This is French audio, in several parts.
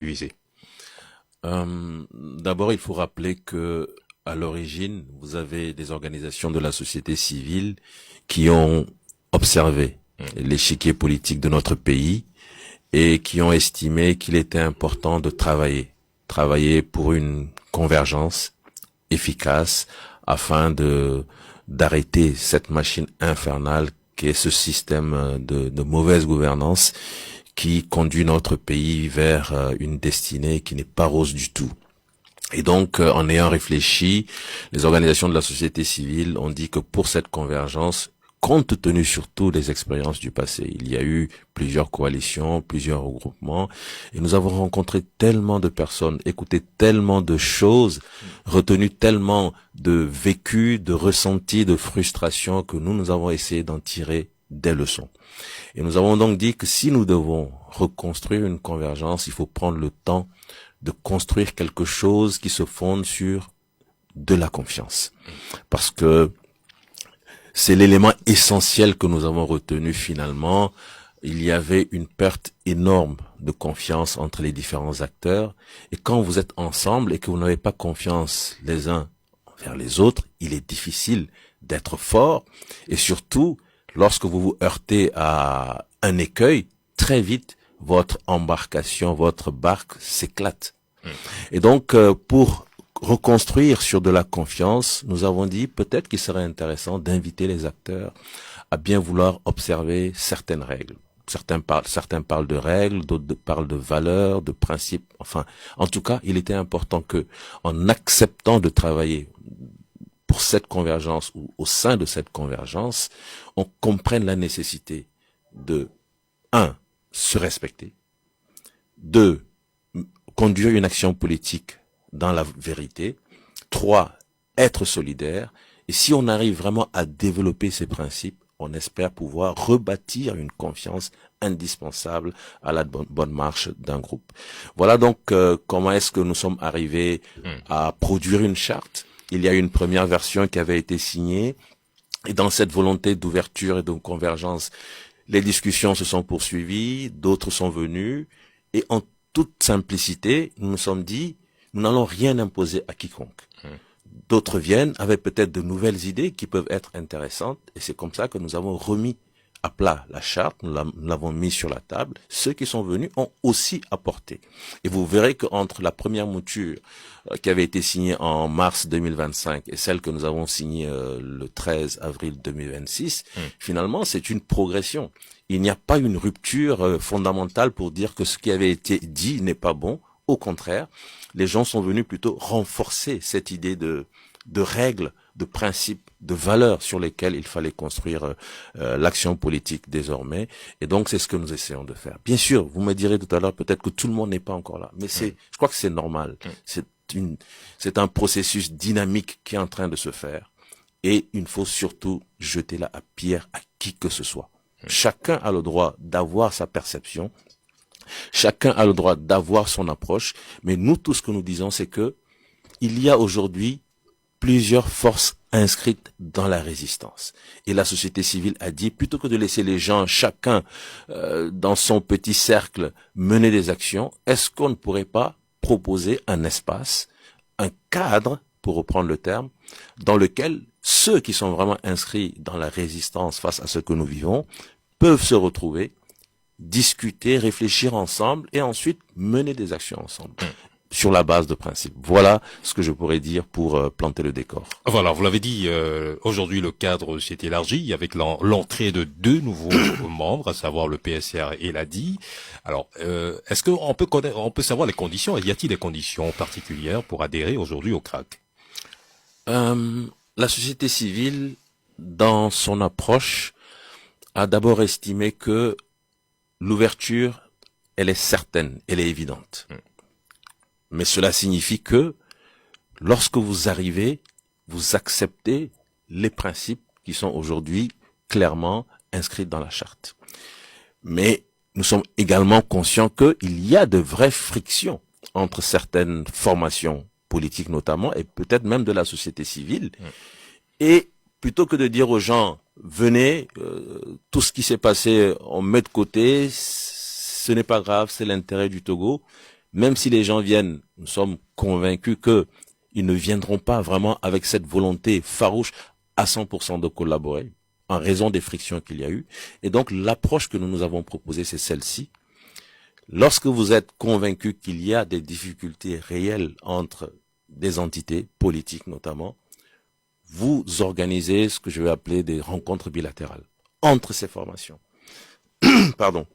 visé. D'abord, il faut rappeler que à l'origine, vous avez des organisations de la société civile qui ont observé l'échiquier politique de notre pays et qui ont estimé qu'il était important de travailler pour une convergence efficace afin de d'arrêter cette machine infernale qui est ce système de mauvaise gouvernance qui conduit notre pays vers une destinée qui n'est pas rose du tout. Et donc, en ayant réfléchi, les organisations de la société civile ont dit que pour cette convergence, compte tenu surtout des expériences du passé, il y a eu plusieurs coalitions, plusieurs regroupements, et nous avons rencontré tellement de personnes, écouté tellement de choses, retenu tellement de vécus, de ressentis, de frustrations, que nous avons essayé d'en tirer des leçons. Et nous avons donc dit que si nous devons reconstruire une convergence, il faut prendre le temps de construire quelque chose qui se fonde sur de la confiance. Parce que c'est l'élément essentiel que nous avons retenu finalement. Il y avait une perte énorme de confiance entre les différents acteurs. Et quand vous êtes ensemble et que vous n'avez pas confiance les uns envers les autres, il est difficile d'être fort. Et surtout, lorsque vous vous heurtez à un écueil, très vite, votre embarcation, votre barque s'éclate. Et donc, pour reconstruire sur de la confiance, nous avons dit peut-être qu'il serait intéressant d'inviter les acteurs à bien vouloir observer certaines règles. Certains parlent de règles, d'autres parlent de valeurs, de principes. Enfin, en tout cas, il était important que, en acceptant de travailler pour cette convergence ou au sein de cette convergence, on comprenne la nécessité de, un, se respecter, deux, conduire une action politique dans la vérité, trois, être solidaire, et si on arrive vraiment à développer ces principes, on espère pouvoir rebâtir une confiance indispensable à la bonne marche d'un groupe. Voilà donc comment est-ce que nous sommes arrivés à produire une charte. Il y a une première version qui avait été signée, et dans cette volonté d'ouverture et de convergence, les discussions se sont poursuivies, d'autres sont venus, et en toute simplicité, nous nous sommes dit, nous n'allons rien imposer à quiconque. D'autres viennent avec peut-être de nouvelles idées qui peuvent être intéressantes, et c'est comme ça que nous avons remis à plat la charte, nous l'avons mis sur la table. Ceux qui sont venus ont aussi apporté. Et vous verrez qu'entre la première mouture qui avait été signée en mars 2025 et celle que nous avons signée le 13 avril 2026, finalement c'est une progression. Il n'y a pas une rupture fondamentale pour dire que ce qui avait été dit n'est pas bon. Au contraire, les gens sont venus plutôt renforcer cette idée de règles, de principes, de valeurs sur lesquelles il fallait construire l'action politique désormais. Et donc, c'est ce que nous essayons de faire. Bien sûr, vous me direz tout à l'heure, peut-être que tout le monde n'est pas encore là. Mais je crois que c'est normal. C'est un processus dynamique qui est en train de se faire. Et il ne faut surtout jeter la pierre à qui que ce soit. Chacun a le droit d'avoir sa perception. Chacun a le droit d'avoir son approche. Mais nous, tout ce que nous disons, c'est que il y a aujourd'hui plusieurs forces inscrites dans la résistance. Et la société civile a dit, plutôt que de laisser les gens, chacun dans son petit cercle, mener des actions, est-ce qu'on ne pourrait pas proposer un espace, un cadre, pour reprendre le terme, dans lequel ceux qui sont vraiment inscrits dans la résistance face à ce que nous vivons peuvent se retrouver, discuter, réfléchir ensemble et ensuite mener des actions ensemble sur la base de principes. Voilà ce que je pourrais dire pour planter le décor. Voilà, vous l'avez dit, aujourd'hui le cadre s'est élargi avec l'entrée de deux nouveaux membres, à savoir le PSR et l'ADI. Alors, est-ce qu'on peut connaître, on peut savoir les conditions? Y a-t-il des conditions particulières pour adhérer aujourd'hui au CRAC? La société civile, dans son approche, a d'abord estimé que l'ouverture, elle est certaine, elle est évidente. Mais cela signifie que lorsque vous arrivez, vous acceptez les principes qui sont aujourd'hui clairement inscrits dans la charte. Mais nous sommes également conscients qu'il y a de vraies frictions entre certaines formations politiques notamment, et peut-être même de la société civile. Et plutôt que de dire aux gens, venez, tout ce qui s'est passé, on met de côté, ce n'est pas grave, c'est l'intérêt du Togo, même si les gens viennent, nous sommes convaincus que ils ne viendront pas vraiment avec cette volonté farouche à 100% de collaborer, en raison des frictions qu'il y a eu. Et donc, l'approche que nous nous avons proposée, c'est celle-ci. Lorsque vous êtes convaincu qu'il y a des difficultés réelles entre des entités politiques notamment, vous organisez ce que je vais appeler des rencontres bilatérales entre ces formations. Pardon.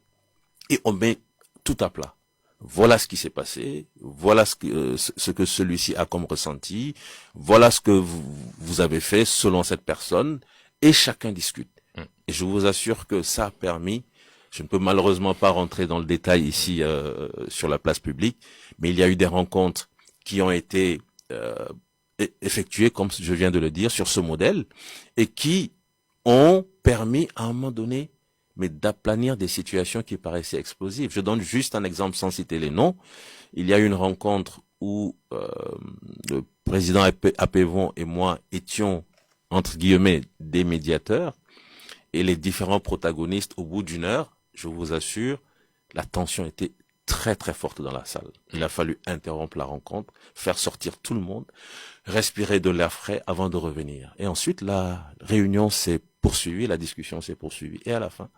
Et on met tout à plat. Voilà ce qui s'est passé, voilà ce que celui-ci a comme ressenti, voilà ce que vous avez fait selon cette personne, et chacun discute. Et je vous assure que ça a permis, je ne peux malheureusement pas rentrer dans le détail ici sur la place publique, mais il y a eu des rencontres qui ont été effectuées, comme je viens de le dire, sur ce modèle, et qui ont permis à un moment donné mais d'aplanir des situations qui paraissaient explosives. Je donne juste un exemple sans citer les noms. Il y a eu une rencontre où le président Apévon et moi étions, entre guillemets, des médiateurs, et les différents protagonistes, au bout d'une heure, je vous assure, la tension était très très forte dans la salle. Il a fallu interrompre la rencontre, faire sortir tout le monde, respirer de l'air frais avant de revenir. Et ensuite, la réunion s'est poursuivie, la discussion s'est poursuivie, et à la fin,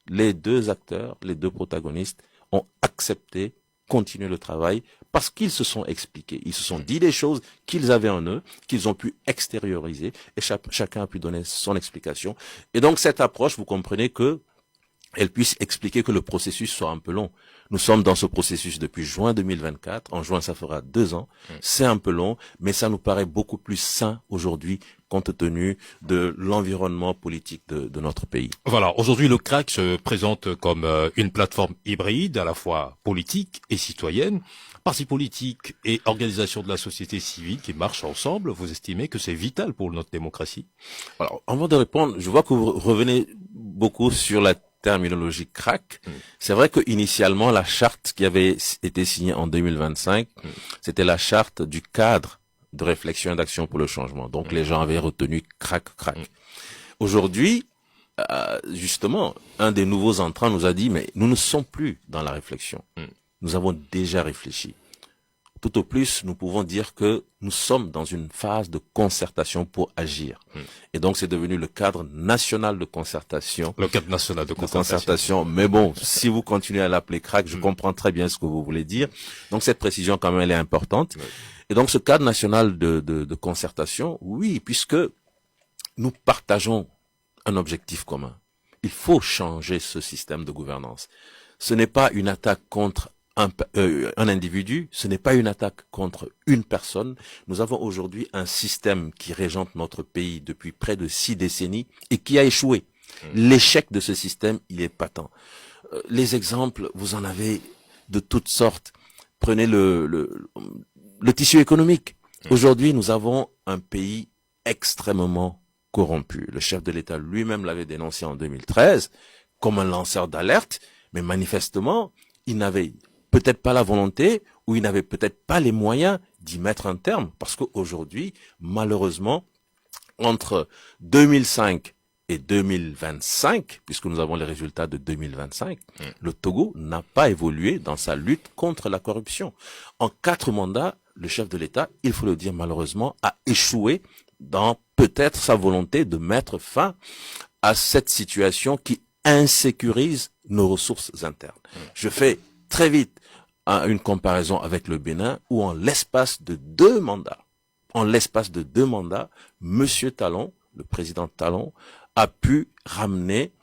les deux acteurs, les deux protagonistes ont accepté continuer le travail parce qu'ils se sont expliqués. Ils se sont dit des choses qu'ils avaient en eux, qu'ils ont pu extérioriser et chacun a pu donner son explication. Et donc cette approche, vous comprenez que elle puisse expliquer que le processus soit un peu long. Nous sommes dans ce processus depuis juin 2024. En juin, ça fera 2 ans. C'est un peu long, mais ça nous paraît beaucoup plus sain aujourd'hui compte tenu de l'environnement politique de notre pays. Voilà, aujourd'hui le CRAC se présente comme une plateforme hybride, à la fois politique et citoyenne. Partis politiques et organisations de la société civile qui marchent ensemble, vous estimez que c'est vital pour notre démocratie? Alors, avant de répondre, je vois que vous revenez beaucoup sur la terminologie CRAC. C'est vrai que initialement la charte qui avait été signée en 2025, c'était la charte du cadre de réflexion et d'action pour le changement. Donc les gens avaient retenu CRAC. Aujourd'hui, justement, un des nouveaux entrants nous a dit mais nous ne sommes plus dans la réflexion. Nous avons déjà réfléchi. Tout au plus, nous pouvons dire que nous sommes dans une phase de concertation pour agir. Et donc, c'est devenu le cadre national de concertation. Le cadre national de concertation. Mais bon, si vous continuez à l'appeler CRAC, je comprends très bien ce que vous voulez dire. Donc, cette précision, quand même, elle est importante. Et donc, ce cadre national de concertation, oui, puisque nous partageons un objectif commun. Il faut changer ce système de gouvernance. Ce n'est pas une attaque contre un individu, ce n'est pas une attaque contre une personne. Nous avons aujourd'hui un système qui régente notre pays depuis près de 6 décennies et qui a échoué. L'échec de ce système, il est patent. Les exemples, vous en avez de toutes sortes. Prenez le tissu économique. Aujourd'hui, nous avons un pays extrêmement corrompu. Le chef de l'État lui-même l'avait dénoncé en 2013 comme un lanceur d'alerte, mais manifestement, il n'avait peut-être pas la volonté ou il n'avait peut-être pas les moyens d'y mettre un terme. Parce qu'aujourd'hui, malheureusement, entre 2005 et 2025, puisque nous avons les résultats de 2025, le Togo n'a pas évolué dans sa lutte contre la corruption. En 4 mandats, le chef de l'État, il faut le dire malheureusement, a échoué dans peut-être sa volonté de mettre fin à cette situation qui insécurise nos ressources internes. Je fais très vite une comparaison avec le Bénin où en l'espace de 2 mandats, Monsieur Talon, le président Talon, a pu ramener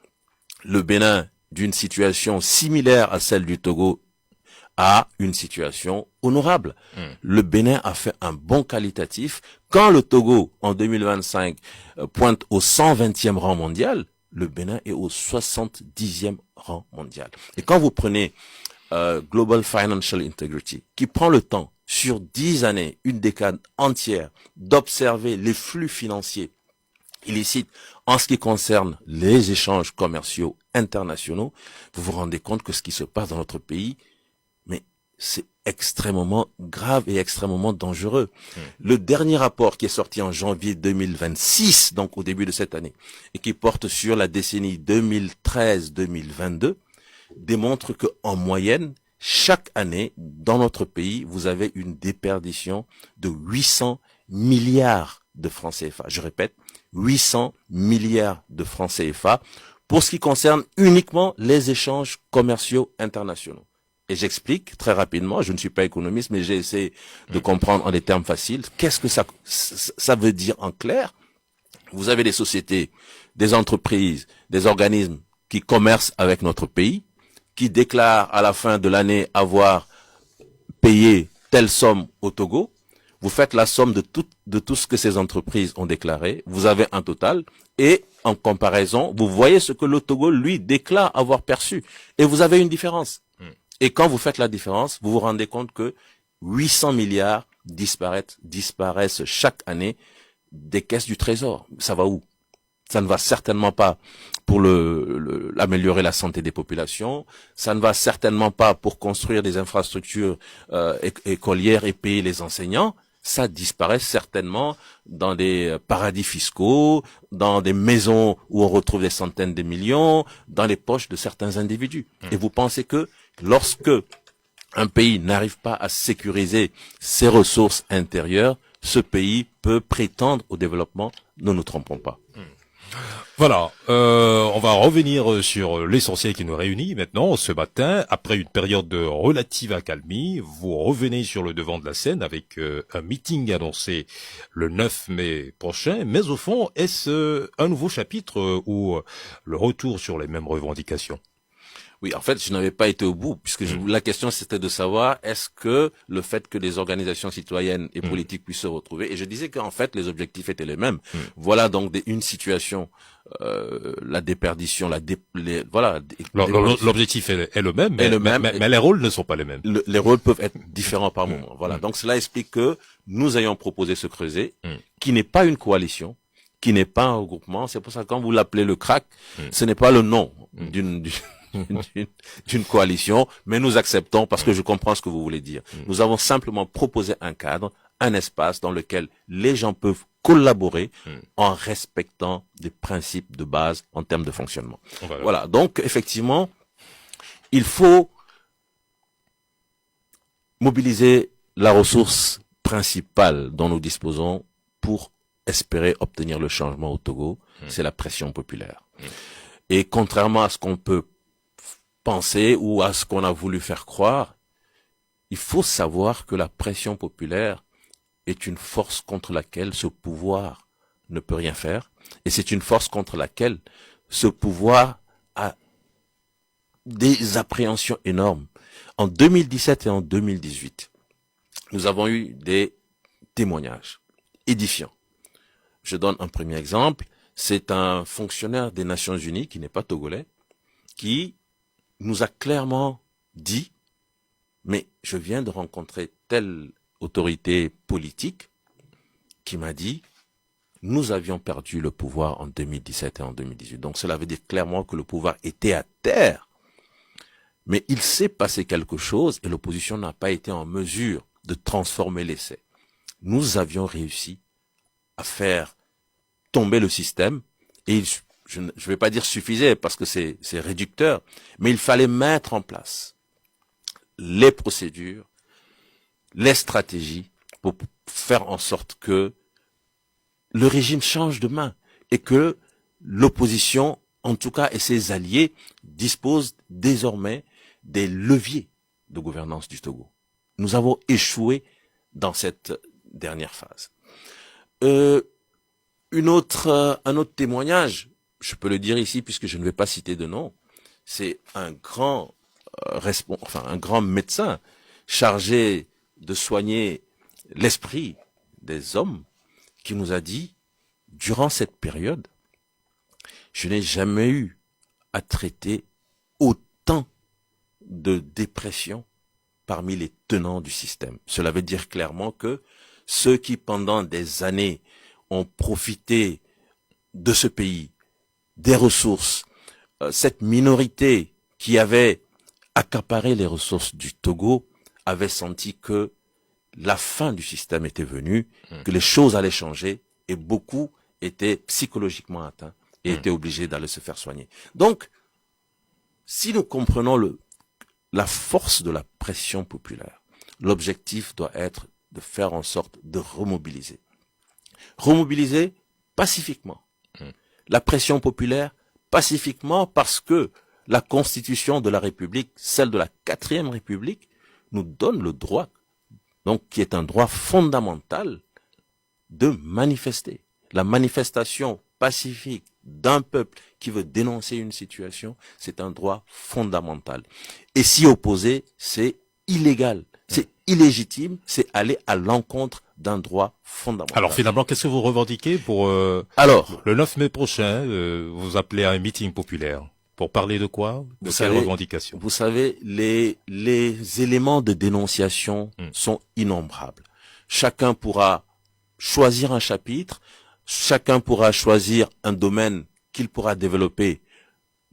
le Bénin d'une situation similaire à celle du Togo à une situation honorable. Le Bénin a fait un bond qualitatif. Quand le Togo, en 2025, pointe au 120e rang mondial, le Bénin est au 70e rang mondial. Et quand vous prenez Global Financial Integrity, qui prend le temps, sur 10 années, une décade entière, d'observer les flux financiers illicites en ce qui concerne les échanges commerciaux internationaux, vous vous rendez compte que ce qui se passe dans notre pays, mais c'est extrêmement grave et extrêmement dangereux. Le dernier rapport qui est sorti en janvier 2026, donc au début de cette année, et qui porte sur la décennie 2013-2022, démontre que en moyenne, chaque année, dans notre pays, vous avez une déperdition de 800 milliards de francs CFA. Je répète, 800 milliards de francs CFA pour ce qui concerne uniquement les échanges commerciaux internationaux. Et j'explique très rapidement, je ne suis pas économiste, mais j'ai essayé de comprendre en des termes faciles. Qu'est-ce que ça veut dire en clair? Vous avez des sociétés, des entreprises, des organismes qui commercent avec notre pays, qui déclarent à la fin de l'année avoir payé telle somme au Togo. Vous faites la somme de tout ce que ces entreprises ont déclaré. Vous avez un total. Et en comparaison, vous voyez ce que le Togo, lui, déclare avoir perçu. Et vous avez une différence. Et quand vous faites la différence, vous vous rendez compte que 800 milliards disparaissent chaque année des caisses du Trésor. Ça va où? Ça ne va certainement pas pour améliorer la santé des populations. Ça ne va certainement pas pour construire des infrastructures écolières et payer les enseignants. Ça disparaît certainement dans des paradis fiscaux, dans des maisons où on retrouve des centaines de millions, dans les poches de certains individus. Et vous pensez que lorsque un pays n'arrive pas à sécuriser ses ressources intérieures, ce pays peut prétendre au développement? Ne nous trompons pas. Voilà, on va revenir sur l'essentiel qui nous réunit maintenant ce matin. Après une période de relative accalmie, vous revenez sur le devant de la scène avec un meeting annoncé le 9 mai prochain. Mais au fond, est-ce un nouveau chapitre ou le retour sur les mêmes revendications? Oui, en fait, je n'avais pas été au bout, puisque la question c'était de savoir est-ce que le fait que les organisations citoyennes et politiques puissent se retrouver, et je disais qu'en fait les objectifs étaient les mêmes. Voilà donc une situation, la déperdition, voilà. L'objectif est le même, mais les rôles ne sont pas les mêmes. Les rôles peuvent être différents par moment. Voilà. Donc cela explique que nous ayons proposé ce creuset, qui n'est pas une coalition, qui n'est pas un regroupement. C'est pour ça que quand vous l'appelez le CRAC, ce n'est pas le nom d'une coalition, mais nous acceptons parce que je comprends ce que vous voulez dire. Nous avons simplement proposé un cadre, un espace dans lequel les gens peuvent collaborer en respectant des principes de base en termes de fonctionnement. Voilà. Donc, effectivement, il faut mobiliser la ressource principale dont nous disposons pour espérer obtenir le changement au Togo, c'est la pression populaire. Et contrairement à ce qu'on peut penser ou à ce qu'on a voulu faire croire, il faut savoir que la pression populaire est une force contre laquelle ce pouvoir ne peut rien faire, et c'est une force contre laquelle ce pouvoir a des appréhensions énormes. En 2017 et en 2018, nous avons eu des témoignages édifiants. Je donne un premier exemple, c'est un fonctionnaire des Nations Unies, qui n'est pas togolais, qui nous a clairement dit, mais je viens de rencontrer telle autorité politique qui m'a dit, nous avions perdu le pouvoir en 2017 et en 2018. Donc cela veut dire clairement que le pouvoir était à terre. Mais il s'est passé quelque chose et l'opposition n'a pas été en mesure de transformer l'essai. Nous avions réussi à faire tomber le système et je ne vais pas dire suffisait parce que c'est réducteur, mais il fallait mettre en place les procédures, les stratégies pour faire en sorte que le régime change de main et que l'opposition, en tout cas, et ses alliés disposent désormais des leviers de gouvernance du Togo. Nous avons échoué dans cette dernière phase. Un autre témoignage, je peux le dire ici puisque je ne vais pas citer de nom, c'est un grand un grand médecin chargé de soigner l'esprit des hommes qui nous a dit, durant cette période, je n'ai jamais eu à traiter autant de dépression parmi les tenants du système. Cela veut dire clairement que ceux qui, pendant des années, ont profité de ce pays, des ressources, cette minorité qui avait accaparé les ressources du Togo avait senti que la fin du système était venue, que les choses allaient changer et beaucoup étaient psychologiquement atteints et étaient obligés d'aller se faire soigner. Donc, si nous comprenons la force de la pression populaire. L'objectif doit être de faire en sorte de remobiliser. Remobiliser pacifiquement. La pression populaire pacifiquement parce que la Constitution de la République, celle de la 4e République, nous donne le droit, donc qui est un droit fondamental, de manifester. La manifestation pacifique d'un peuple qui veut dénoncer une situation, c'est un droit fondamental. Et s'y opposer, c'est illégal, c'est illégitime, c'est aller à l'encontre d'un droit fondamental. Alors finalement, qu'est-ce que vous revendiquez pour le 9 mai prochain? Vous appelez à un meeting populaire. Pour parler de quoi? De quelles revendications? Vous savez, les éléments de dénonciation sont innombrables. Chacun pourra choisir un chapitre, chacun pourra choisir un domaine qu'il pourra développer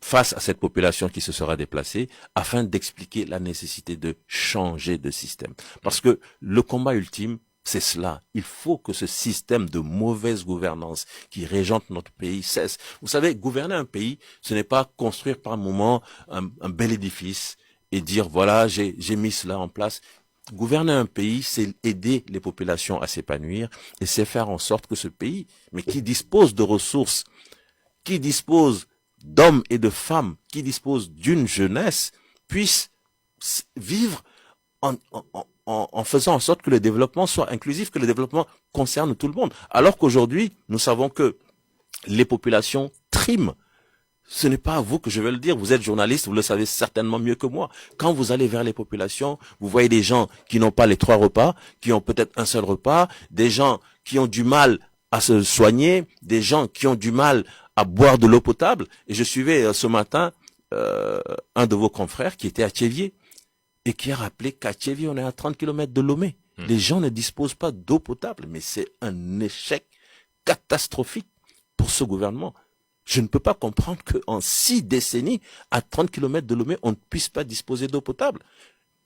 face à cette population qui se sera déplacée, afin d'expliquer la nécessité de changer de système. Parce que le combat ultime, c'est cela. Il faut que ce système de mauvaise gouvernance qui régente notre pays cesse. Vous savez, gouverner un pays, ce n'est pas construire par moment un bel édifice et dire, voilà, j'ai mis cela en place. Gouverner un pays, c'est aider les populations à s'épanouir et c'est faire en sorte que ce pays, mais qui dispose de ressources, qui dispose d'hommes et de femmes, qui dispose d'une jeunesse, puisse vivre en faisant en sorte que le développement soit inclusif, que le développement concerne tout le monde. Alors qu'aujourd'hui, nous savons que les populations triment. Ce n'est pas à vous que je vais le dire, vous êtes journaliste, vous le savez certainement mieux que moi. Quand vous allez vers les populations, vous voyez des gens qui n'ont pas les 3 repas, qui ont peut-être un seul repas, des gens qui ont du mal à se soigner, des gens qui ont du mal à boire de l'eau potable. Et je suivais ce matin un de vos confrères qui était à Thiévier et qui a rappelé qu'à Thiévier, on est à 30 km de Lomé. Les gens ne disposent pas d'eau potable, mais c'est un échec catastrophique pour ce gouvernement. Je ne peux pas comprendre qu'en 6 décennies, à 30 km de Lomé, on ne puisse pas disposer d'eau potable.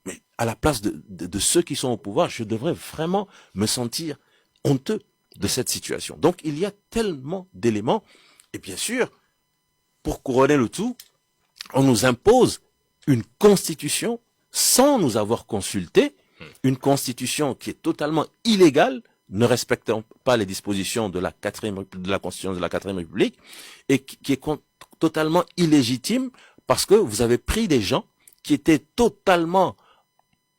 Mais à la place de ceux qui sont au pouvoir, je devrais vraiment me sentir honteux de cette situation. Donc il y a tellement d'éléments. Et bien sûr, pour couronner le tout, on nous impose une constitution sans nous avoir consulté, une constitution qui est totalement illégale, ne respectant pas les dispositions de la Constitution de la 4e République, et qui est totalement illégitime parce que vous avez pris des gens qui étaient totalement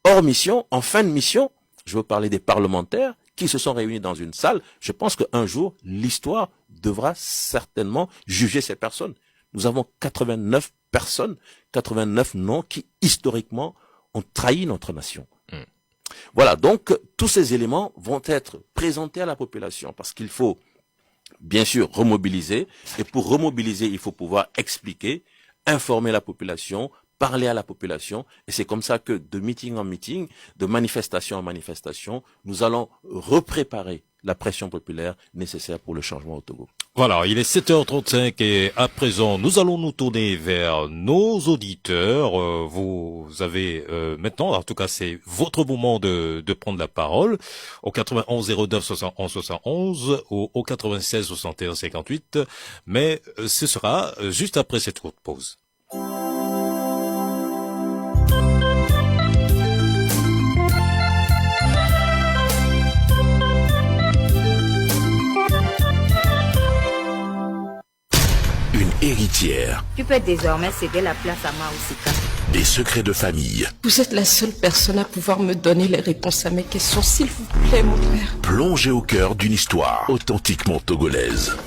hors mission, en fin de mission. Je veux parler des parlementaires qui se sont réunis dans une salle. Je pense qu'un jour, l'histoire devra certainement juger ces personnes. Nous avons 89 personnes, 89 noms qui, historiquement, ont trahi notre nation. Voilà, donc tous ces éléments vont être présentés à la population parce qu'il faut bien sûr remobiliser, et pour remobiliser, il faut pouvoir expliquer, informer la population, parler à la population, et c'est comme ça que de meeting en meeting, de manifestation en manifestation, nous allons repréparer la pression populaire nécessaire pour le changement au Togo. Voilà, il est 7h35 et à présent, nous allons nous tourner vers nos auditeurs. Vous avez maintenant, en tout cas, c'est votre moment de prendre la parole au 91 09 71 71 ou au 96 61 58, mais ce sera juste après cette courte pause. Héritière. Tu peux désormais céder la place à Maousika. Des secrets de famille. Vous êtes la seule personne à pouvoir me donner les réponses à mes questions, s'il vous plaît, mon père. Plongez au cœur d'une histoire authentiquement togolaise.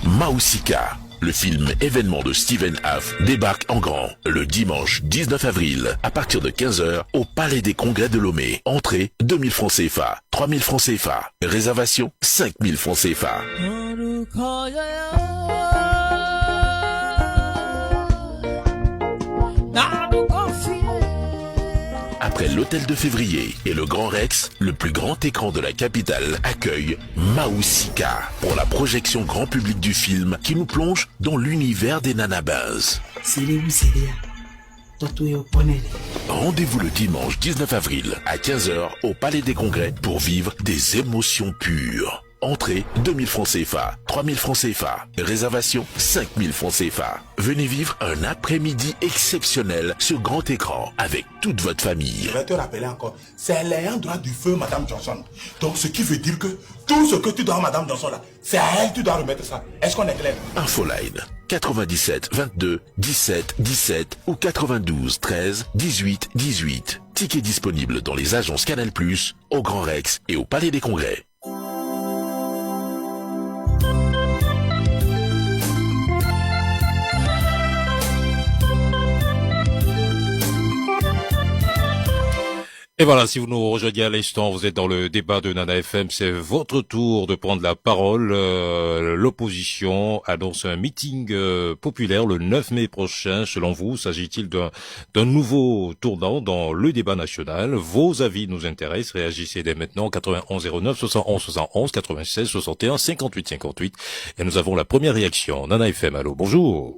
Maousika, le film événement de Steven Haff, débarque en grand le dimanche 19 avril à partir de 15h au Palais des Congrès de Lomé. Entrée 2000 francs CFA, 3000 francs CFA. Réservation 5000 francs CFA. Après l'hôtel de Février et le Grand Rex, le plus grand écran de la capitale accueille Maousika pour la projection grand public du film qui nous plonge dans l'univers des nanabins. Rendez-vous le dimanche 19 avril à 15h au Palais des Congrès pour vivre des émotions pures. Entrée 2000 francs CFA, 3000 francs CFA. Réservation 5000 francs CFA. Venez vivre un après-midi exceptionnel sur grand écran avec toute votre famille. Je vais te rappeler encore, c'est l'ayant droit du feu, Madame Johnson. Donc ce qui veut dire que tout ce que tu dois à Madame Johnson là, c'est à elle que tu dois remettre ça. Est-ce qu'on est clair? Infoline 97 22 17 17 ou 92 13 18 18. Tickets disponibles dans les agences Canal+, au Grand Rex et au Palais des Congrès. Et voilà, si vous nous rejoignez à l'instant, vous êtes dans le débat de Nana FM, c'est votre tour de prendre la parole. L'opposition annonce un meeting populaire le 9 mai prochain. Selon vous, s'agit-il d'un nouveau tournant dans le débat national? Vos avis nous intéressent. Réagissez dès maintenant 91 09 71 71 96 61 58 58. Et nous avons la première réaction. Nana FM, allô, bonjour.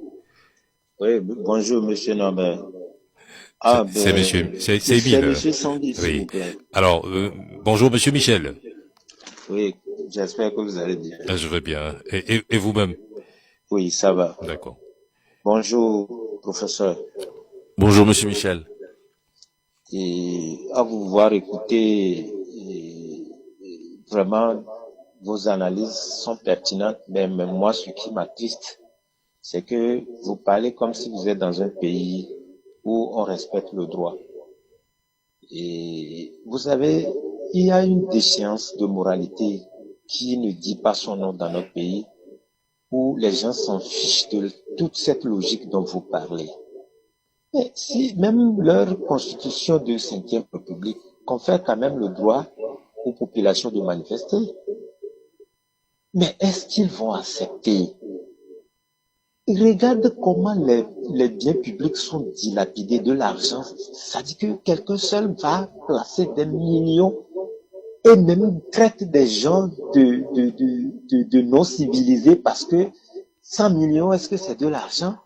Oui, bonjour, monsieur Norbert. C'est monsieur, c'est Émile. C'est monsieur Sandy, s'il Oui. vous plaît. Alors, bonjour monsieur Michel. Oui, j'espère que vous allez bien. Ah, je vais bien. Et vous-même? Oui, ça va. D'accord. Bonjour, professeur. Bonjour, monsieur Michel. Et à vous voir écouter, vraiment, vos analyses sont pertinentes, mais même moi, ce qui m'attriste, c'est que vous parlez comme si vous êtes dans un pays où on respecte le droit. Et vous savez, il y a une déchéance de moralité qui ne dit pas son nom dans notre pays, où les gens s'en fichent de toute cette logique dont vous parlez. Mais si même leur constitution de 5e République confère quand même le droit aux populations de manifester, mais est-ce qu'ils vont accepter? Regarde comment les biens publics sont dilapidés de l'argent. Ça dit que quelqu'un seul va placer des millions et même traite des gens de non civilisés parce que 100 millions, est-ce que c'est de l'argent?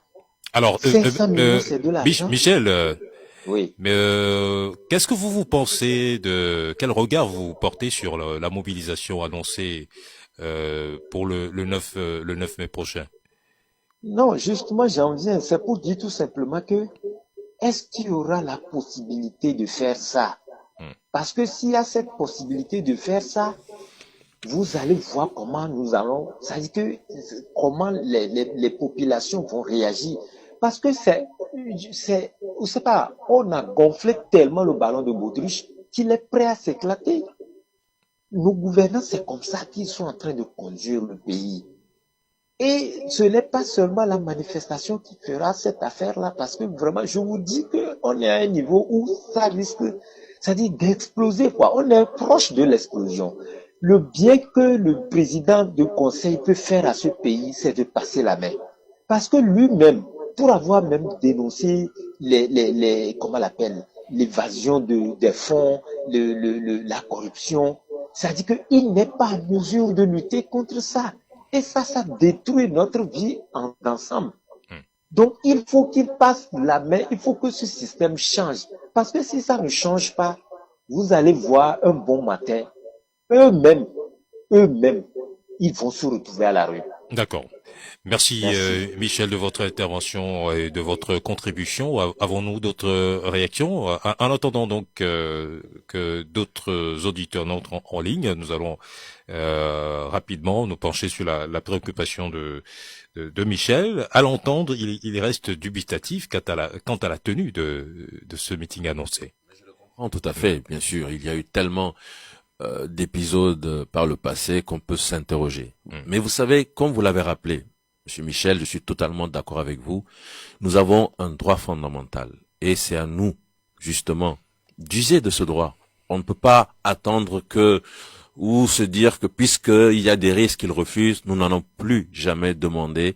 Alors, 500 millions, c'est de l'argent. Michel, Oui. mais qu'est-ce que vous pensez quel regard vous portez sur la mobilisation annoncée pour le 9 mai prochain? Non, justement, j'en viens. C'est pour dire tout simplement que est-ce qu'il y aura la possibilité de faire ça? Parce que s'il y a cette possibilité de faire ça, vous allez voir comment nous allons, ça dit que comment les populations vont réagir. Parce que je sais pas, on a gonflé tellement le ballon de baudruche qu'il est prêt à s'éclater. Nos gouvernants, c'est comme ça qu'ils sont en train de conduire le pays. Et ce n'est pas seulement la manifestation qui fera cette affaire-là, parce que vraiment, je vous dis qu'on est à un niveau où ça risque, c'est-à-dire d'exploser, quoi. On est proche de l'explosion. Le bien que le président du conseil peut faire à ce pays, c'est de passer la main. Parce que lui-même, pour avoir même dénoncé comment on l'appelle, l'évasion des fonds, la corruption, ça dit qu'il n'est pas en mesure de lutter contre ça. Et ça détruit notre vie ensemble. Donc, il faut qu'il passe la main, il faut que ce système change. Parce que si ça ne change pas, vous allez voir un bon matin, eux-mêmes, ils vont se retrouver à la rue. D'accord. Merci. Michel, de votre intervention et de votre contribution. Avons-nous d'autres réactions? En attendant donc que d'autres auditeurs n'entrent en ligne, nous allons rapidement nous pencher sur la préoccupation de Michel. À l'entendre, il reste dubitatif quant à la tenue de ce meeting annoncé. Je le comprends tout à fait, bien sûr. Il y a eu tellement d'épisodes par le passé qu'on peut s'interroger. Mais vous savez, comme vous l'avez rappelé, Monsieur Michel, je suis totalement d'accord avec vous. Nous avons un droit fondamental et c'est à nous, justement, d'user de ce droit. On ne peut pas attendre ou se dire que puisqu'il y a des risques qu'ils refusent, nous n'en avons plus jamais demandé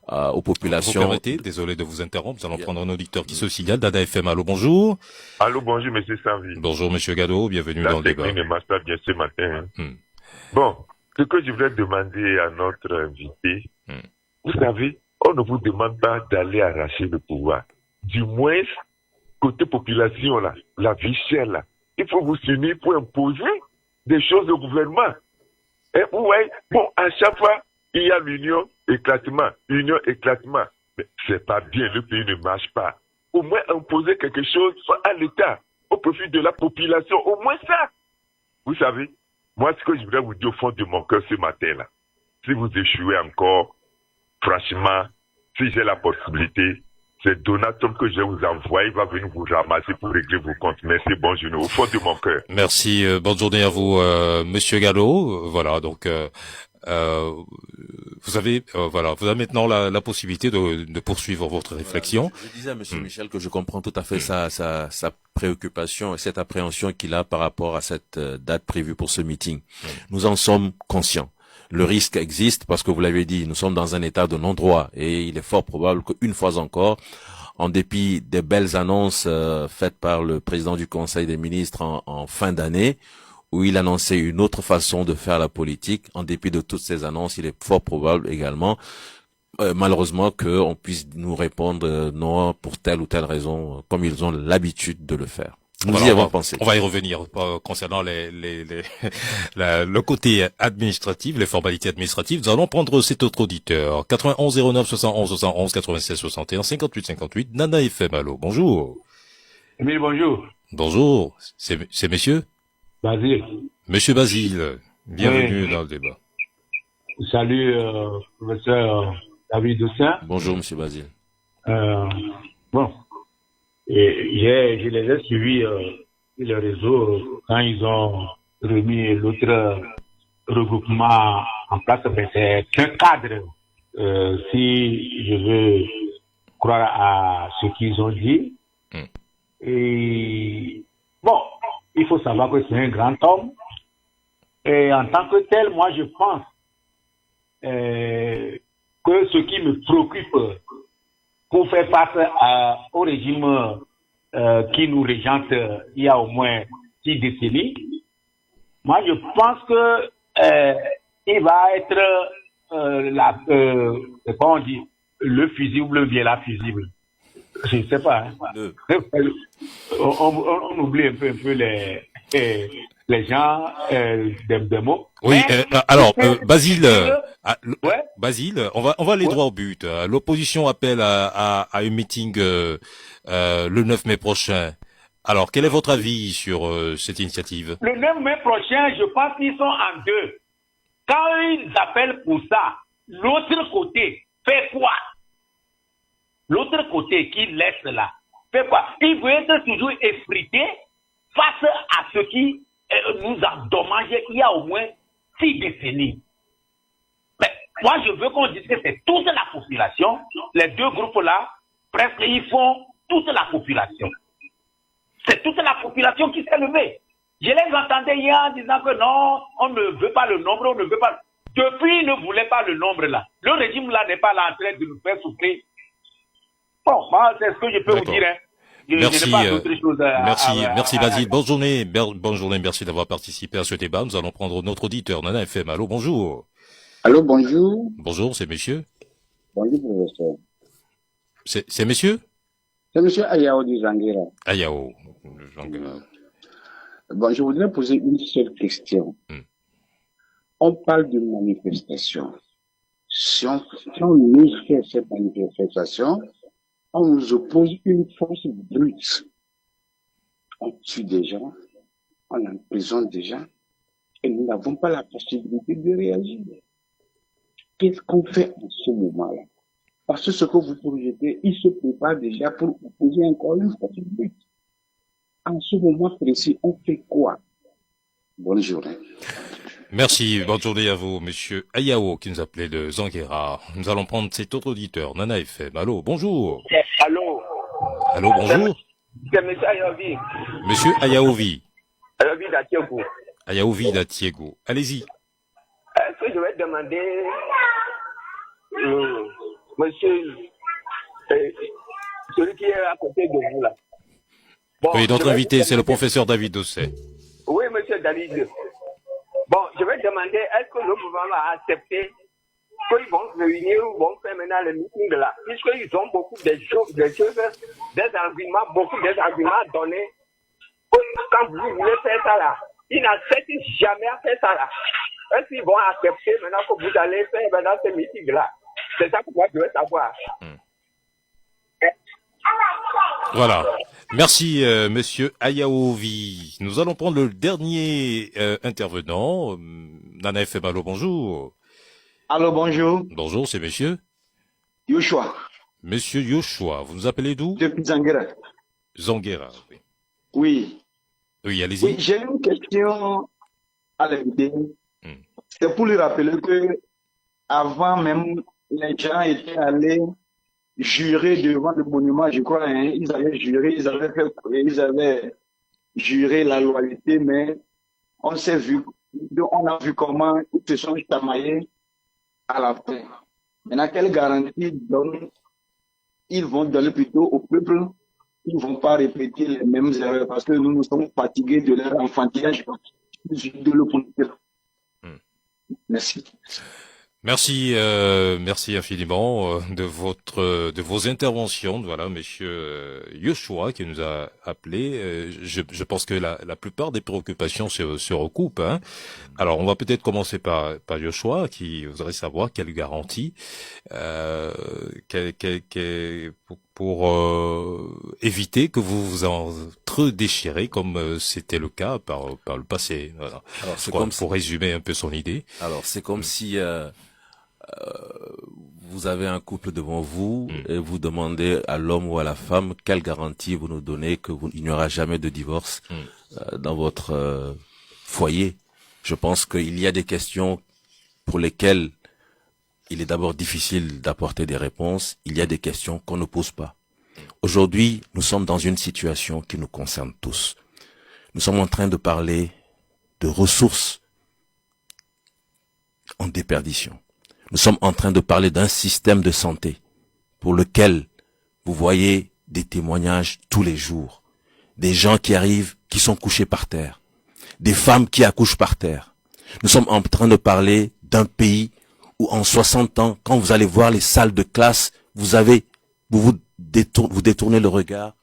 aux populations. Vous permettez, désolé de vous interrompre, nous allons prendre un auditeur qui se signale. Dada FM, allô, bonjour. Allô, bonjour, monsieur Sanvi. Bonjour, monsieur Gado, bienvenue dans le débat. La technique ne marche pas bien ce matin. Bon, ce que je voulais demander à notre invité, vous savez, on ne vous demande pas d'aller arracher le pouvoir. Du moins, côté population, là, la vie chère, là, il faut vous unir pour imposer des choses au gouvernement. Et vous voyez, bon, à chaque fois, il y a l'union, éclatement, union, éclatement. Mais c'est pas bien, le pays ne marche pas. Au moins imposer quelque chose à l'État, au profit de la population, au moins ça. Vous savez, moi, ce que je voudrais vous dire au fond de mon cœur ce matin-là, si vous échouez encore, franchement, si j'ai la possibilité, c'est Donatom que je vais vous envoyer, il va venir vous ramasser pour régler vos comptes. Merci, bonne journée, au fond de mon cœur. Merci, bonne journée à vous, Monsieur Gallo. Voilà, donc vous avez maintenant la possibilité de poursuivre votre réflexion. Je disais à Monsieur Michel que je comprends tout à fait sa préoccupation et cette appréhension qu'il a par rapport à cette date prévue pour ce meeting. Nous en sommes conscients. Le risque existe parce que vous l'avez dit, nous sommes dans un état de non-droit et il est fort probable qu'une fois encore, en dépit des belles annonces faites par le président du Conseil des ministres en fin d'année, où il annonçait une autre façon de faire la politique, en dépit de toutes ces annonces, il est fort probable également, malheureusement, qu'on puisse nous répondre non pour telle ou telle raison, comme ils ont l'habitude de le faire. Nous y avons pensé. On va y revenir concernant le côté administratif, les formalités administratives. Nous allons prendre cet autre auditeur. 91 09 71 71 96 61 58 58. Nana FM, allô. Bonjour. Emile, bonjour. Bonjour. C'est monsieur? Basile. Monsieur Basile. Bienvenue dans le débat. Salut, professeur David Dossin. Bonjour, monsieur Basile. Bon. Et je les ai suivis sur le réseau quand ils ont remis l'autre regroupement en place. C'est un cadre, si je veux croire à ce qu'ils ont dit. Et bon, il faut savoir que c'est un grand homme. Et en tant que tel, moi je pense que ce qui me préoccupe pour faire face au régime qui nous régente il y a au moins 6 décennies, moi je pense que il va être comment on dit, le fusible bien la fusible. Je ne sais pas. Hein. On oublie un peu les gens des mots. Oui, alors Basile, Basile, on va aller droit au but. L'opposition appelle à un meeting le 9 mai prochain. Alors, quel est votre avis sur cette initiative? Le 9 mai prochain, je pense qu'ils sont en deux. Quand ils appellent pour ça, l'autre côté fait quoi? L'autre côté qui laisse là fait quoi? Il veut être toujours effrité face à ce qui nous a dommagé il y a au moins 6 décennies. Mais moi, je veux qu'on dise que c'est toute la population. Les deux groupes-là, presque, ils font toute la population. C'est toute la population qui s'est levée. Je les entendais hier en disant que non, on ne veut pas le nombre, on ne veut pas. Depuis, ils ne voulaient pas le nombre là. Le régime là n'est pas là en train de nous faire souffrir. Bon, moi, c'est ce que je peux vous dire. Hein. Merci Basile. Bonne journée, merci d'avoir participé à ce débat. Nous allons prendre notre auditeur, Nana FM. Allô, bonjour. Allô, bonjour. Bonjour, c'est monsieur? Bonjour, professeur. C'est monsieur? C'est monsieur Ayao du Zanguera. Ayao. Zanguera. Bon, je voudrais poser une seule question. On parle de manifestation. Si on nous fait cette manifestation, on nous oppose une force brute. On tue des gens, on emprisonne des gens, et nous n'avons pas la possibilité de réagir. Qu'est-ce qu'on fait en ce moment-là? Parce que ce que vous projetez, il se prépare déjà pour opposer encore une force brute. En ce moment précis, on fait quoi? Bonne journée. Merci, bonne journée à vous, monsieur Ayao, qui nous appelait de Zanguera. Nous allons prendre cet autre auditeur, Nana FM. Allô, bonjour. Allô. Allô, bonjour. C'est monsieur Ayaovi. Monsieur Ayaovi. Ayaovi d'Atiego. Ayaovi d'Atiego. Allez-y. Est-ce que je vais demander, monsieur, celui qui est à côté de vous là. Bon, oui, notre invité, c'est le professeur David Dosset. Oui, monsieur David. Bon, je vais demander, est-ce que le gouvernement va accepter qu'ils vont se réunir ou vont faire maintenant le meeting là, puisqu'ils ont beaucoup de choses, des arguments à donner. Quand vous voulez faire ça là, ils n'acceptent jamais à faire ça là. Est-ce qu'ils vont accepter maintenant que vous allez faire maintenant ce meeting-là? C'est ça que moi je veux savoir. Voilà. Merci, monsieur Ayaovi. Nous allons prendre le dernier intervenant. Nana FM, allô, bonjour. Allô, bonjour. Bonjour, c'est monsieur Yoshua. Monsieur Yoshua, vous nous appelez d'où? Depuis Zanguera. Zanguera, oui. Oui. Oui, allez-y. Oui, j'ai une question à l'invité. C'est pour lui rappeler que avant même, les gens étaient allés jurer devant le monument, je crois, hein, ils avaient juré, ils avaient juré la loyauté, mais on a vu comment ils se sont chamaillés à la fin. Maintenant, quelle garantie ils vont donner plutôt au peuple? Ils ne vont pas répéter les mêmes erreurs parce que nous sommes fatigués de leur enfantillage de l'opposition. Merci. Merci, merci infiniment de vos interventions. Voilà, monsieur Yoshua qui nous a appelé. Je pense que la plupart des préoccupations se recoupent. Hein. Alors, on va peut-être commencer par Yoshua qui voudrait savoir quelle garantie pour éviter que vous vous entre-déchirez comme c'était le cas par le passé. Voilà. Alors, c'est comme pour résumer un peu son idée. Alors, c'est comme si vous avez un couple devant vous et vous demandez à l'homme ou à la femme quelle garantie vous nous donnez il n'y aura jamais de divorce dans votre foyer. Je pense qu'il y a des questions pour lesquelles il est d'abord difficile d'apporter des réponses. Il y a des questions qu'on ne pose pas. Aujourd'hui, nous sommes dans une situation qui nous concerne tous. Nous sommes en train de parler de ressources en déperdition. Nous sommes en train de parler d'un système de santé pour lequel vous voyez des témoignages tous les jours. Des gens qui arrivent, qui sont couchés par terre. Des femmes qui accouchent par terre. Nous sommes en train de parler d'un pays où en 60 ans, quand vous allez voir les salles de classe, vous détournez le regard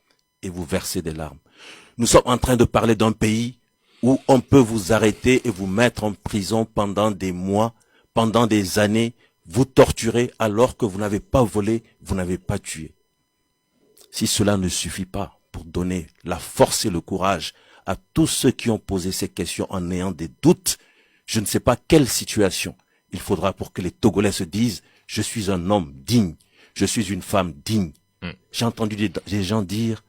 et vous versez des larmes. Nous sommes en train de parler d'un pays où on peut vous arrêter et vous mettre en prison pendant des mois, pendant des années, vous torturez alors que vous n'avez pas volé, vous n'avez pas tué. Si cela ne suffit pas pour donner la force et le courage à tous ceux qui ont posé ces questions en ayant des doutes, je ne sais pas quelle situation il faudra pour que les Togolais se disent « Je suis un homme digne, je suis une femme digne ». J'ai entendu des gens dire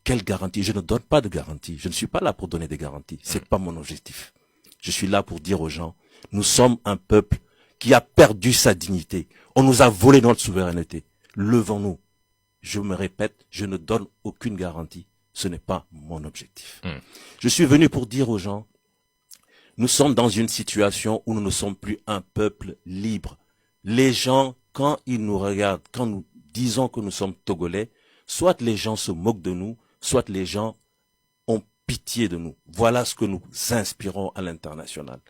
quelle garantie? Je ne donne pas de garantie. Je ne suis pas là pour donner des garanties. C'est pas mon objectif. Je suis là pour dire aux gens, nous sommes un peuple qui a perdu sa dignité. On nous a volé notre souveraineté. Levons-nous. Je me répète, je ne donne aucune garantie. Ce n'est pas mon objectif. Je suis venu pour dire aux gens, nous sommes dans une situation où nous ne sommes plus un peuple libre. Les gens, quand ils nous regardent, quand nous disons que nous sommes Togolais, soit les gens se moquent de nous, soit les gens ont pitié de nous. Voilà ce que nous inspirons à l'international.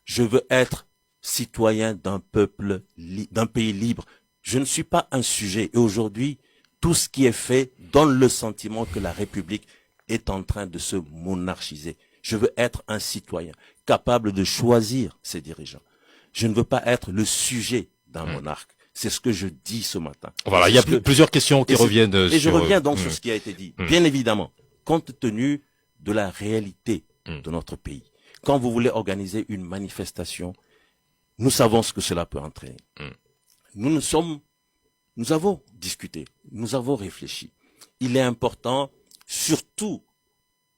Je veux être citoyen d'un peuple, d'un pays libre. Je ne suis pas un sujet. Et aujourd'hui, tout ce qui est fait donne le sentiment que la République est en train de se monarchiser. Je veux être un citoyen capable de choisir ses dirigeants. Je ne veux pas être le sujet d'un monarque. C'est ce que je dis ce matin. Voilà, il y a plusieurs questions qui reviennent et je reviens donc sur ce qui a été dit. Bien évidemment, compte tenu de la réalité de notre pays, quand vous voulez organiser une manifestation, nous savons ce que cela peut entraîner. Nous avons discuté, nous avons réfléchi. Il est important, surtout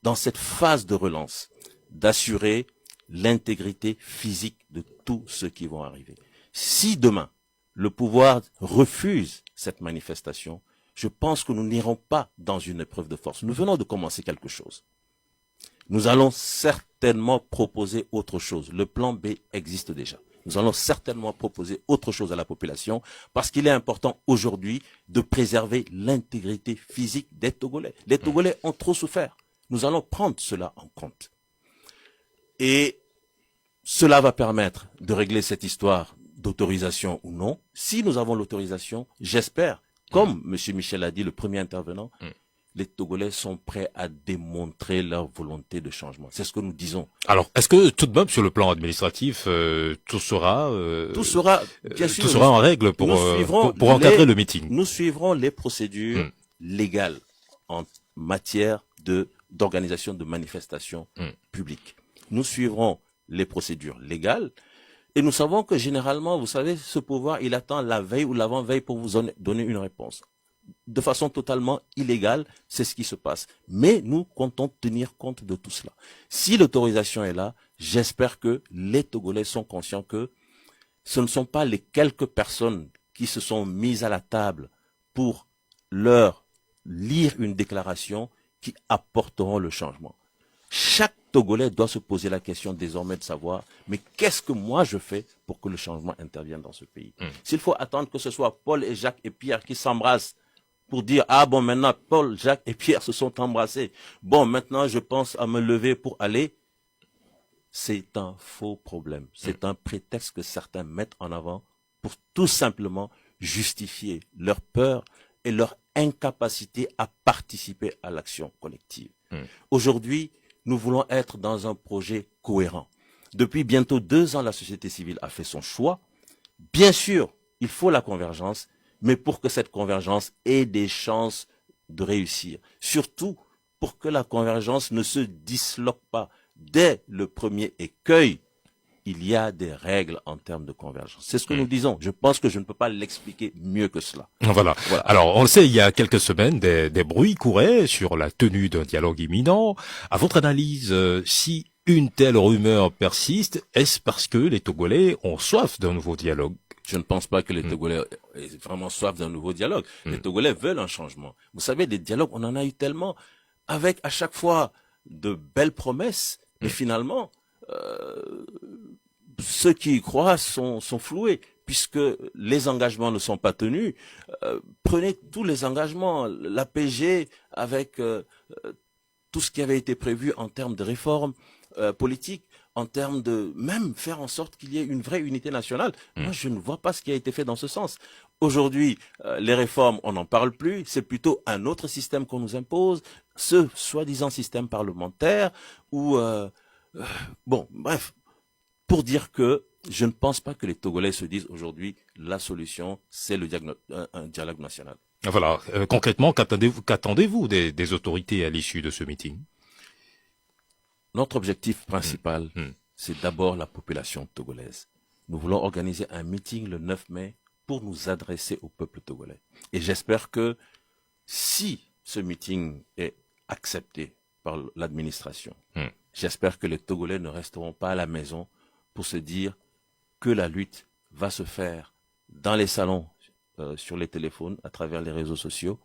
dans cette phase de relance, d'assurer l'intégrité physique de tous ceux qui vont arriver. Si demain, le pouvoir refuse cette manifestation, je pense que nous n'irons pas dans une épreuve de force. Nous venons de commencer quelque chose. Nous allons certainement proposer autre chose. Le plan B existe déjà. Nous allons certainement proposer autre chose à la population parce qu'il est important aujourd'hui de préserver l'intégrité physique des Togolais. Les Togolais ont trop souffert. Nous allons prendre cela en compte. Et cela va permettre de régler cette histoire d'autorisation ou non. Si nous avons l'autorisation, j'espère, comme M. Michel a dit, le premier intervenant, les Togolais sont prêts à démontrer leur volonté de changement. C'est ce que nous disons. Alors, est-ce que tout de même sur le plan administratif, tout sera bien sûr, tout sera en règle pour encadrer le meeting? Nous suivrons les procédures légales en matière d'organisation de manifestations publiques. Nous suivrons les procédures légales et nous savons que généralement, vous savez, ce pouvoir, il attend la veille ou l'avant-veille pour vous donner une réponse. De façon totalement illégale, c'est ce qui se passe. Mais nous comptons tenir compte de tout cela. Si l'autorisation est là, j'espère que les Togolais sont conscients que ce ne sont pas les quelques personnes qui se sont mises à la table pour leur lire une déclaration qui apporteront le changement. Chaque Togolais doit se poser la question désormais de savoir, mais qu'est-ce que moi je fais pour que le changement intervienne dans ce pays? S'il faut attendre que ce soit Paul et Jacques et Pierre qui s'embrassent pour dire, ah bon, maintenant Paul, Jacques et Pierre se sont embrassés, bon, maintenant je pense à me lever pour aller, c'est un faux problème. C'est un prétexte que certains mettent en avant pour tout simplement justifier leur peur et leur incapacité à participer à l'action collective. Aujourd'hui, nous voulons être dans un projet cohérent. Depuis bientôt 2 ans, la société civile a fait son choix. Bien sûr, il faut la convergence, mais pour que cette convergence ait des chances de réussir, surtout pour que la convergence ne se disloque pas dès le premier écueil, il y a des règles en termes de convergence. C'est ce que nous disons. Je pense que je ne peux pas l'expliquer mieux que cela. Voilà. Alors, on le sait, il y a quelques semaines, des bruits couraient sur la tenue d'un dialogue imminent. À votre analyse, si une telle rumeur persiste, est-ce parce que les Togolais ont soif d'un nouveau dialogue? Je ne pense pas que les Togolais aient vraiment soif d'un nouveau dialogue. Les Togolais veulent un changement. Vous savez, des dialogues, on en a eu tellement, avec à chaque fois de belles promesses, mais finalement, ceux qui y croient sont floués, puisque les engagements ne sont pas tenus. Prenez tous les engagements, l'APG avec tout ce qui avait été prévu en termes de réformes politiques, en termes de même faire en sorte qu'il y ait une vraie unité nationale. Moi, je ne vois pas ce qui a été fait dans ce sens. Aujourd'hui, les réformes, on n'en parle plus. C'est plutôt un autre système qu'on nous impose, ce soi-disant système parlementaire, ou bon, bref, pour dire que je ne pense pas que les Togolais se disent aujourd'hui la solution, c'est un dialogue national. Voilà. Concrètement, qu'attendez-vous des autorités à l'issue de ce meeting? Notre objectif principal, c'est d'abord la population togolaise. Nous voulons organiser un meeting le 9 mai pour nous adresser au peuple togolais. Et j'espère que si ce meeting est accepté par l'administration, j'espère que les Togolais ne resteront pas à la maison pour se dire que la lutte va se faire dans les salons, sur les téléphones, à travers les réseaux sociaux.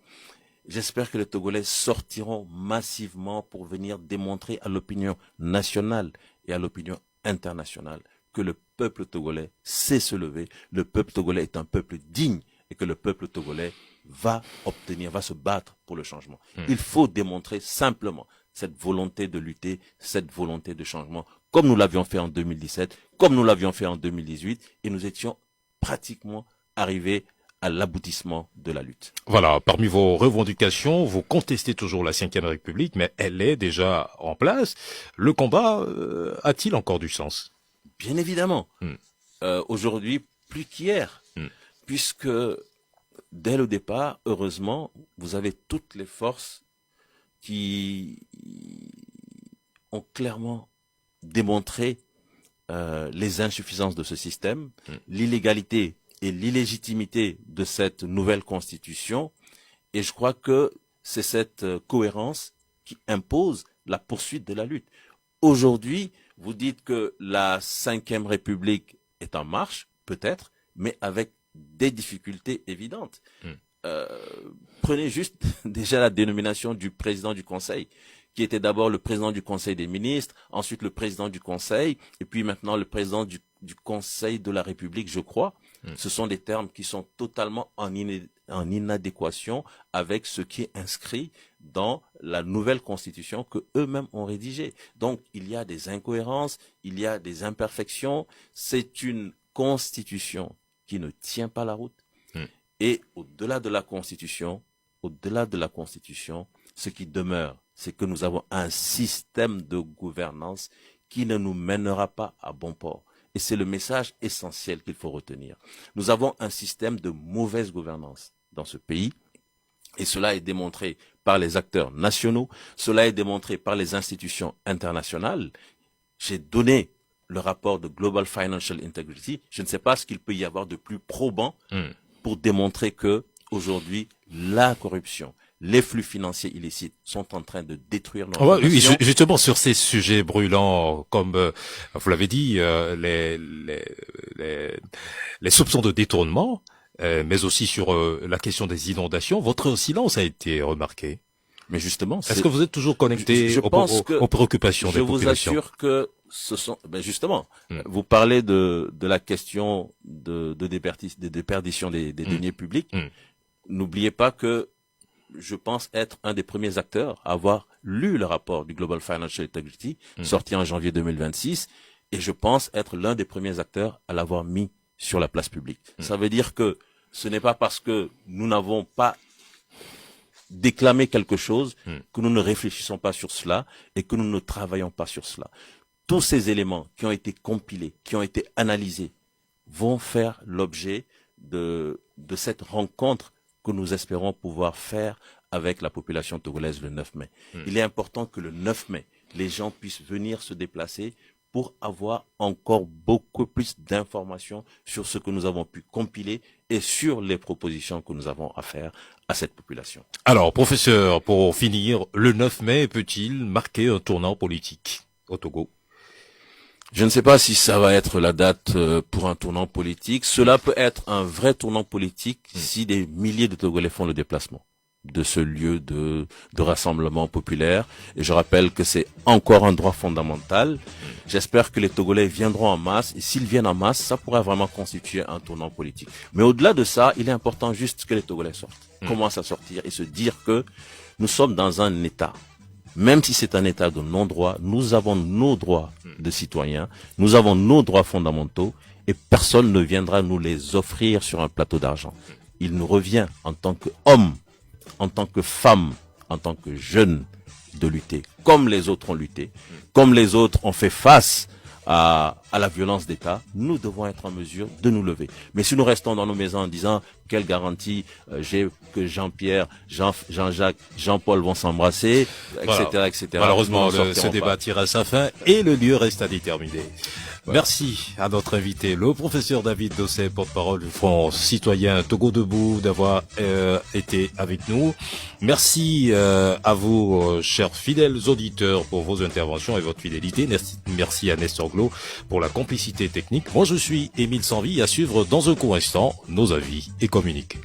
J'espère que les Togolais sortiront massivement pour venir démontrer à l'opinion nationale et à l'opinion internationale que le peuple togolais sait se lever, le peuple togolais est un peuple digne et que le peuple togolais va se battre pour le changement. Il faut démontrer simplement cette volonté de lutter, cette volonté de changement, comme nous l'avions fait en 2017, comme nous l'avions fait en 2018, et nous étions pratiquement arrivés à l'aboutissement de la lutte. Voilà, parmi vos revendications, vous contestez toujours la Ve République, mais elle est déjà en place. Le combat a-t-il encore du sens? Bien évidemment. Aujourd'hui, plus qu'hier, puisque dès le départ, heureusement, vous avez toutes les forces qui ont clairement démontré les insuffisances de ce système, l'illégalité et l'illégitimité de cette nouvelle constitution. Et je crois que c'est cette cohérence qui impose la poursuite de la lutte. Aujourd'hui, vous dites que la Ve République est en marche, peut-être, mais avec des difficultés évidentes. Prenez juste déjà la dénomination du président du Conseil, qui était d'abord le président du Conseil des ministres, ensuite le président du Conseil, et puis maintenant le président du Conseil de la République, je crois. Ce sont des termes qui sont totalement en inadéquation avec ce qui est inscrit dans la nouvelle constitution que eux-mêmes ont rédigée. Donc, il y a des incohérences, il y a des imperfections. C'est une constitution qui ne tient pas la route. Et au-delà de la constitution, ce qui demeure, c'est que nous avons un système de gouvernance qui ne nous mènera pas à bon port. Et c'est le message essentiel qu'il faut retenir. Nous avons un système de mauvaise gouvernance dans ce pays, et cela est démontré par les acteurs nationaux, cela est démontré par les institutions internationales. J'ai donné le rapport de Global Financial Integrity. Je ne sais pas ce qu'il peut y avoir de plus probant pour démontrer que aujourd'hui la corruption, les flux financiers illicites sont en train de détruire notre nation. Oui, justement sur ces sujets brûlants, comme vous l'avez dit, les soupçons de détournement, mais aussi sur la question des inondations, votre silence a été remarqué. Mais justement, est-ce que vous êtes toujours connecté aux préoccupations des populations? Je vous assure que ce sont, justement, vous parlez de la question de déperdition des deniers publics. N'oubliez pas que je pense être un des premiers acteurs à avoir lu le rapport du Global Financial Integrity, sorti en janvier 2026, et je pense être l'un des premiers acteurs à l'avoir mis sur la place publique. Ça veut dire que ce n'est pas parce que nous n'avons pas déclamé quelque chose que nous ne réfléchissons pas sur cela et que nous ne travaillons pas sur cela. Tous ces éléments qui ont été compilés, qui ont été analysés, vont faire l'objet de cette rencontre que nous espérons pouvoir faire avec la population togolaise le 9 mai. Il est important que le 9 mai, les gens puissent venir se déplacer pour avoir encore beaucoup plus d'informations sur ce que nous avons pu compiler et sur les propositions que nous avons à faire à cette population. Alors, professeur, pour finir, le 9 mai peut-il marquer un tournant politique au Togo? Je ne sais pas si ça va être la date pour un tournant politique. Cela peut être un vrai tournant politique si des milliers de Togolais font le déplacement de ce lieu de rassemblement populaire. Et je rappelle que c'est encore un droit fondamental. J'espère que les Togolais viendront en masse. Et s'ils viennent en masse, ça pourrait vraiment constituer un tournant politique. Mais au-delà de ça, il est important juste que les Togolais sortent, commencent à sortir et se dire que nous sommes dans un État. Même si c'est un État de non-droit, nous avons nos droits de citoyens, nous avons nos droits fondamentaux et personne ne viendra nous les offrir sur un plateau d'argent. Il nous revient en tant qu'hommes, en tant que femmes, en tant que jeunes de lutter, comme les autres ont lutté, comme les autres ont fait face à la violence d'État, nous devons être en mesure de nous lever. Mais si nous restons dans nos maisons en disant quelle garantie j'ai que Jean-Pierre, Jean-Jacques, Jean-Paul vont s'embrasser, etc. Malheureusement, ce débat tire à sa fin et le lieu reste à déterminer. Voilà. Merci à notre invité, le professeur David Dossé, porte-parole du Front citoyen Togo Debout, d'avoir été avec nous. Merci à vous, chers fidèles auditeurs, pour vos interventions et votre fidélité. Merci à Nestor Glo pour la complicité technique. Moi, je suis Émile Sanvi, à suivre dans un court instant nos avis et communiques.